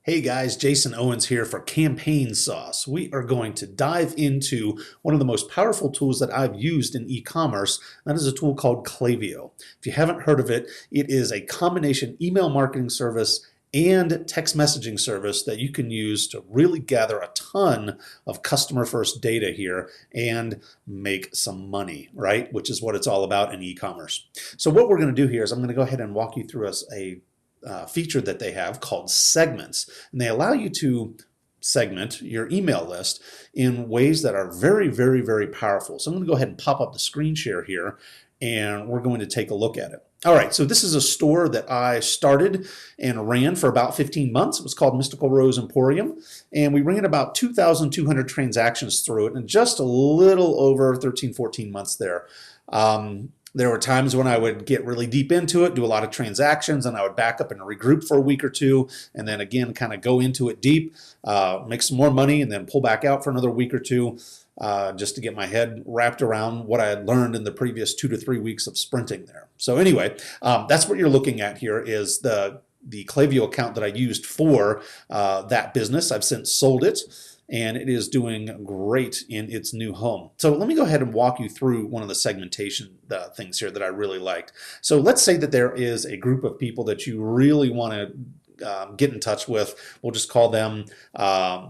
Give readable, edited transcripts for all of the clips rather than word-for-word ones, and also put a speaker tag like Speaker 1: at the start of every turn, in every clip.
Speaker 1: Hey guys, Jason Owens here for Campaign Sauce. We are going to dive into one of the most powerful tools that I've used in e-commerce. That is a tool called Klaviyo. If you haven't heard of it, it is a combination email marketing service and text messaging service that you can use to really gather a ton of customer first data here and make some money, right? Which is what it's all about in e-commerce. So what we're going to do here is I'm going to go ahead and walk you through a feature that they have called segments, and they allow you to segment your email list in ways that are very, very, very powerful. So I'm going to go ahead and pop up the screen share here, and we're going to take a look at it. All right, so this is a store that I started and ran for about 15 months. It was called Mystical Rose Emporium, and we ran about 2,200 transactions through it in just a little over 13, 14 months there. There were times when I would get really deep into it, do a lot of transactions, and I would back up and regroup for a week or two, and then again kind of go into it deep, make some more money, and then pull back out for another week or two just to get my head wrapped around what I had learned in the previous 2 to 3 weeks of sprinting there. So anyway, that's what you're looking at here is the Klaviyo account that I used for that business. I've since sold it, and it is doing great in its new home. So let me go ahead and walk you through one of the segmentation things here that I really liked. So let's say that there is a group of people that you really want to get in touch with. We'll just call them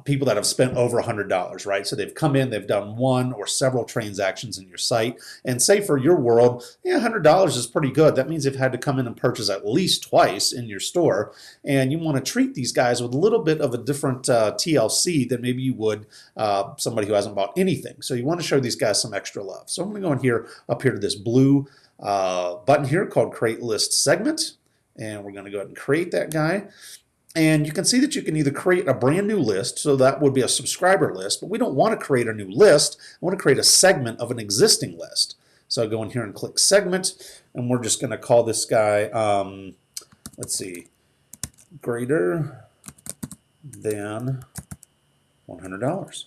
Speaker 1: people that have spent over $100, right? So they've come in, they've done one or several transactions in your site, and say for your world, yeah, $100 is pretty good. That means they've had to come in and purchase at least twice in your store, and you want to treat these guys with a little bit of a different TLC than maybe you would somebody who hasn't bought anything. So you want to show these guys some extra love. So I'm going to go in here, up here to this blue button here called Create List Segment. And we're going to go ahead and create that guy. And you can see that you can either create a brand new list, so that would be a subscriber list, but we don't want to create a new list. I want to create a segment of an existing list. So I'll go in here and click segment, and we're just going to call this guy, let's see, greater than $100.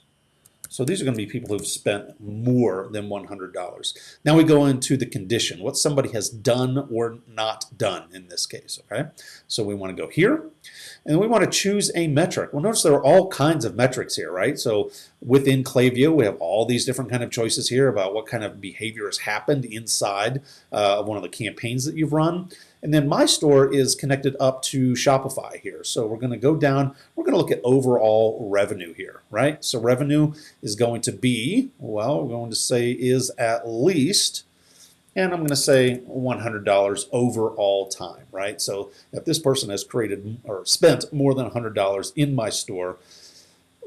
Speaker 1: So these are going to be people who've spent more than $100. Now we go into the condition, what somebody has done or not done in this case, okay? So we want to go here, and we want to choose a metric. Well, notice there are all kinds of metrics here, right? So within Klaviyo, we have all these different kind of choices here about what kind of behavior has happened inside of one of the campaigns that you've run. And then my store is connected up to Shopify here. So we're going to go down, we're going to look at overall revenue here, right? So revenue is going to be, well, we're going to say is at least, and I'm going to say $100 overall time, right? So if this person has created or spent more than $100 in my store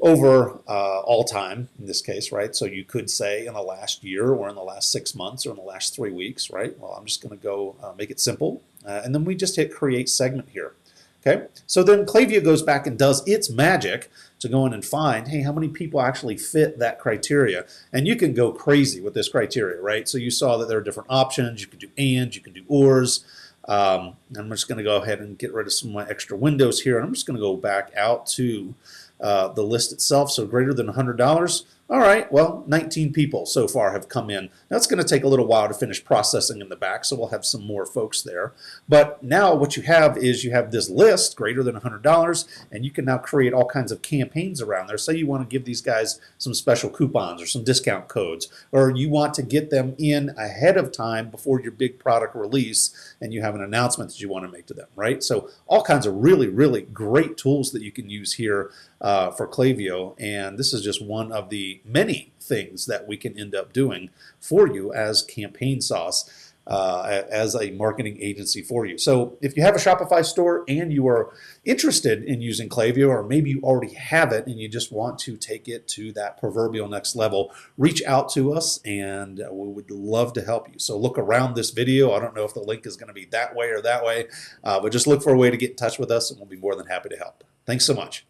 Speaker 1: over all time in this case, right? So you could say in the last year or in the last 6 months or in the last 3 weeks, right? Well, I'm just going to go make it simple. And then we just hit create segment here. Okay, so then Klaviyo goes back and does its magic to go in and find, hey, how many people actually fit that criteria? And you can go crazy with this criteria, right? So you saw that there are different options. You can do and, you can do ors. I'm just going to go ahead and get rid of some of my extra windows here. I'm just going to go back out to the list itself, so greater than $100. All right, well, 19 people so far have come in. That's going to take a little while to finish processing in the back, so we'll have some more folks there. But now what you have is you have this list greater than $100, and you can now create all kinds of campaigns around there. Say you want to give these guys some special coupons or some discount codes, or you want to get them in ahead of time before your big product release, and you have an announcement that you want to make to them, right? So all kinds of really, really great tools that you can use here for Klaviyo, and this is just one of the many things that we can end up doing for you as Campaign Sauce, as a marketing agency for you. So if you have a Shopify store and you are interested in using Klaviyo, or maybe you already have it and you just want to take it to that proverbial next level, reach out to us and we would love to help you. So look around this video. I don't know if the link is going to be that way or that way, but just look for a way to get in touch with us and we'll be more than happy to help. Thanks so much.